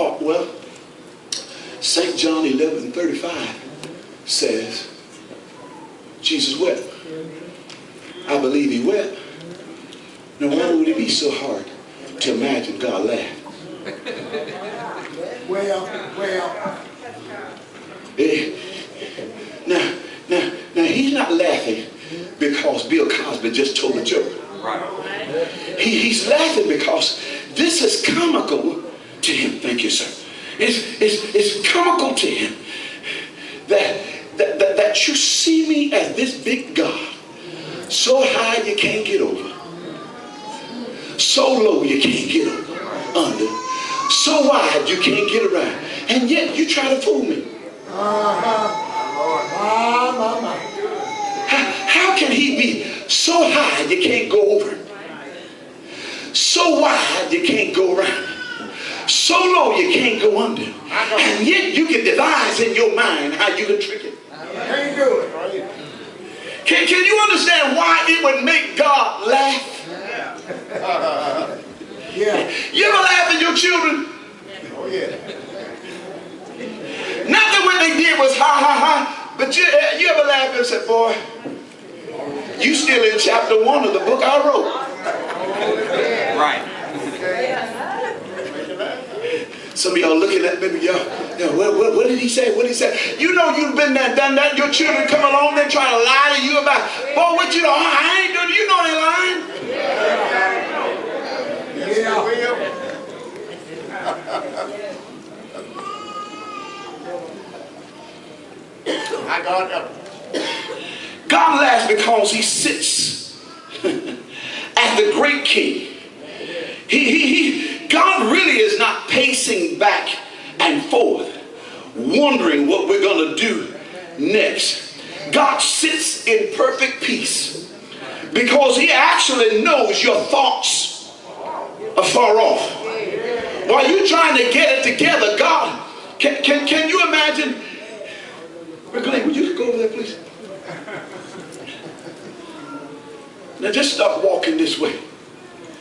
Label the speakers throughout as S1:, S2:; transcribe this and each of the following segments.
S1: thought, well, St. John 11:35 says Jesus wept. I believe he wept. Now why would it be so hard to imagine God laugh?
S2: Well.
S1: Now he's not laughing because Bill Cosby just told a joke.
S3: Right.
S1: He's laughing because this is comical to him. Thank you, sir. It's comical to him that you see me as this big God, so high you can't get over, so low you can't get under, so wide you can't get around, and yet you try to fool me. How can he be so high you can't go over, so wide you can't go around, so low you can't go under, and yet you can devise in your mind how you can trick it?
S2: Can't do it.
S1: Can you understand why it would make God laugh?
S2: Yeah.
S1: You ever laugh at your children?
S2: Oh yeah.
S1: Not that what they did was ha ha ha, but you ever laugh and say, boy, you still in chapter 1 of the book I wrote.
S3: Right.
S1: Some of y'all looking at me, what did he say? What did he say? You know you've been there, done that. Your children come along, they try to lie to you about, boy, what you know, I ain't doing, you know they lying. God laughs because he sits as the great king. God really is not pacing back and forth, wondering what we're going to do next. God sits in perfect peace because he actually knows your thoughts are far off. While you're trying to get it together, God, can you imagine? Glenn, would you go over there, please? Now just start walking this way.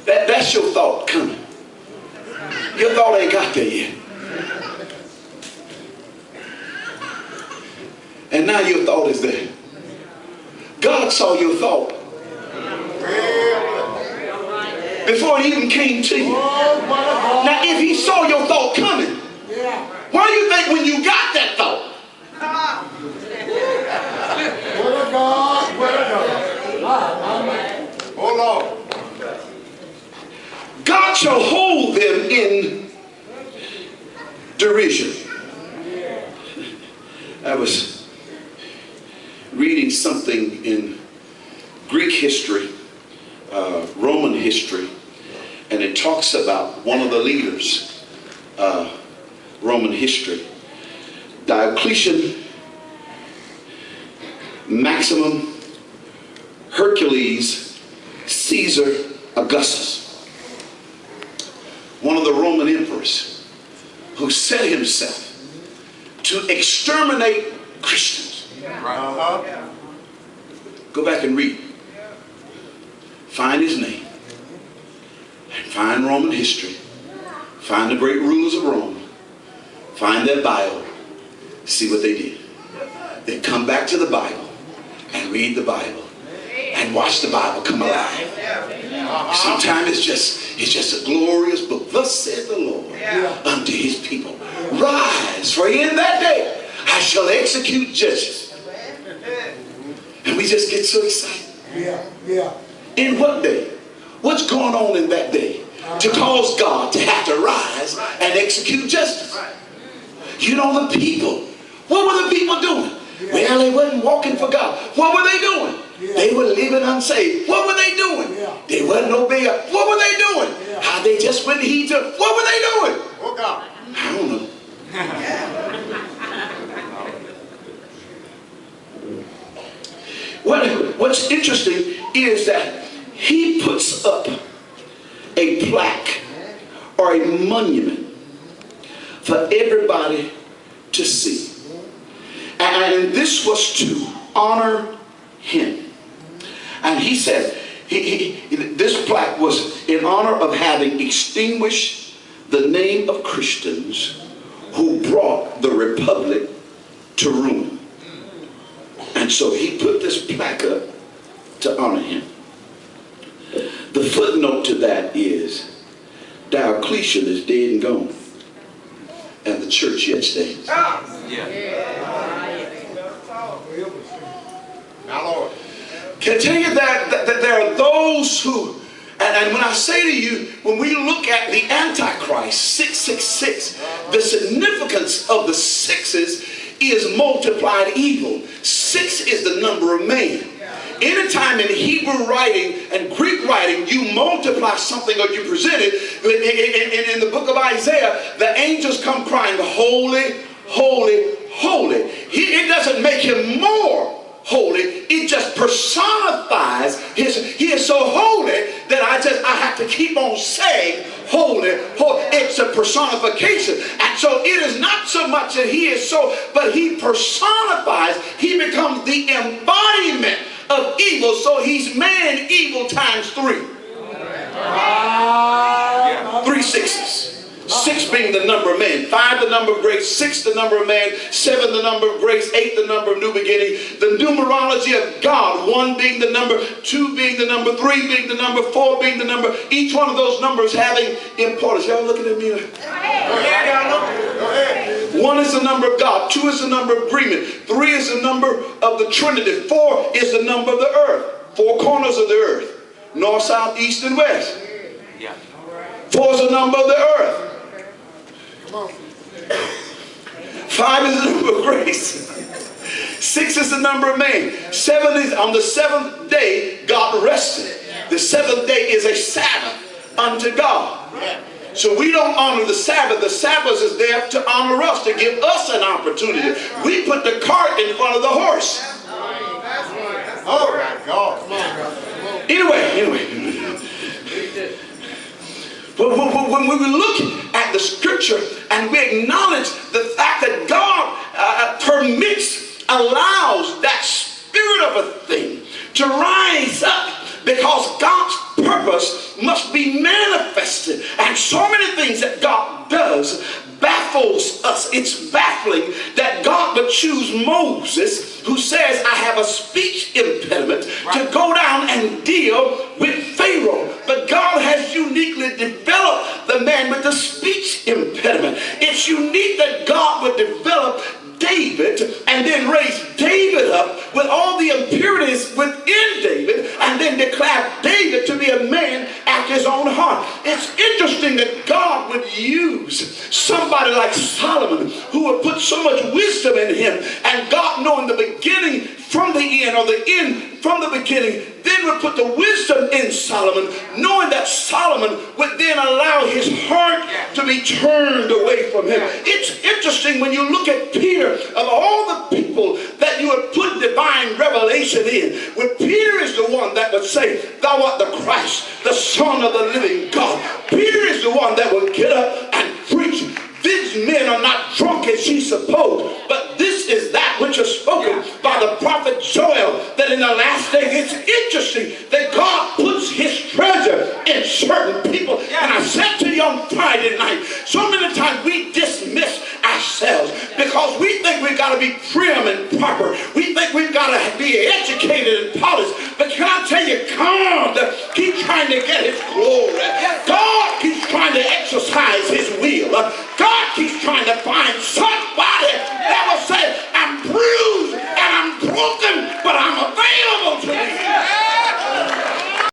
S1: That's your thought coming. Your thought ain't got there yet. And now your thought is there. God saw your thought before it even came to you. Now if he saw your thought coming, why do you think when you got that thought?
S2: What a God. Hold on.
S1: God shall hold them in derision. I was reading something in Greek history, Roman history, and it talks about one of the leaders, Roman history, Diocletian, Maximum, Hercules, Caesar, Augustus, one of the Roman emperors, who set himself to exterminate Christians. Go back and read. Find his name. And find Roman history. Find the great rulers of Rome. Find their Bible. See what they did. Then come back to the Bible and read the Bible and watch the Bible come alive. Sometimes it's just a glorious book. Thus saith the Lord unto his people, rise, for in that day I shall execute judges. And we just get so excited. In what day? What's going on in that day to cause God to have to rise and execute justice? You know, the people, what were the people doing? Well, they wasn't walking for God. What were they doing? They were living unsaved. What were they doing? They wasn't obeying. What were they doing? How they just wouldn't heed to. What were they doing?
S2: Oh God.
S1: I don't know. What's interesting is that he puts up a plaque or a monument for everybody to see. And this was to honor him. And he said, this plaque was in honor of having extinguished the name of Christians who brought the republic to ruin. And so he put this plaque up to honor him. The footnote to that is Diocletian is dead and gone, and the church yet stands.
S2: Now, Lord.
S1: Can I tell you that there are those who, and when I say to you, when we look at the Antichrist, 666, the significance of the sixes is multiplied evil. 6 is the number of man. Anytime in Hebrew writing and Greek writing you multiply something or you present it, in the book of Isaiah, the angels come crying, holy, holy, holy. It doesn't make him more holy, it just personifies he is so holy that I have to keep on saying holy, holy. It's a personification. And so it is not so much that he is so, but he personifies, he becomes the embodiment of evil. So he's man evil times 3. 3 sixes. 6 being the number of man, 5 the number of grace, 6 the number of man, 7 the number of grace, 8 the number of new beginning. The numerology of God, 1 being the number, 2 being the number, 3 being the number, 4 being the number. Each one of those numbers having importance. Y'all looking at me? Go ahead. 1 is the number of God, 2 is the number of agreement, 3 is the number of the Trinity, 4 is the number of the earth, 4 corners of the earth, north, south, east, and west. 4 is the number of the earth. 5 is the number of grace. 6 is the number of man. 7 is on the 7th day God rested. The 7th day is a Sabbath unto God. So we don't honor the Sabbath. The Sabbath is there to honor us, to give us an opportunity. We put the cart in front of the horse.
S2: Oh my God.
S1: Anyway. When we look at the scripture and we acknowledge the fact that God allows that spirit of a thing to rise up, because God's purpose must be manifested. And so many things that God does baffles us. It's baffling that God would choose Moses, who says, I have a speech impediment, to go down and deal with Pharaoh. But God has uniquely developed the man with the speech impediment. It's unique that God would develop David and then raise David up with all the impurities within David and then declare David to be a man after his own heart. It's interesting that God would use somebody like Solomon, who would put so much wisdom in him, and God, knowing the beginning from the end, or the end from the beginning, then would put the wisdom in Solomon, knowing that Solomon would then allow his heart to be turned away from him. It's interesting when you look at Peter, of all the people that you would put divine revelation in, when Peter is the one that would say, thou art the Christ, the Son of the living God. Peter is the one that would get up and preach. These men are not drunk as ye suppose, but this is that which is spoken by the prophet Joel, that in the last days. It's interesting that God puts his treasure in certain people. And I said to you on Friday night, so many times we dismiss ourselves because we think we've got to be prim and proper. We think we've got to be educated and polished. But can I tell you, God keeps trying to get his glory. God keeps trying to exercise his will. God keeps trying to find somebody that will say,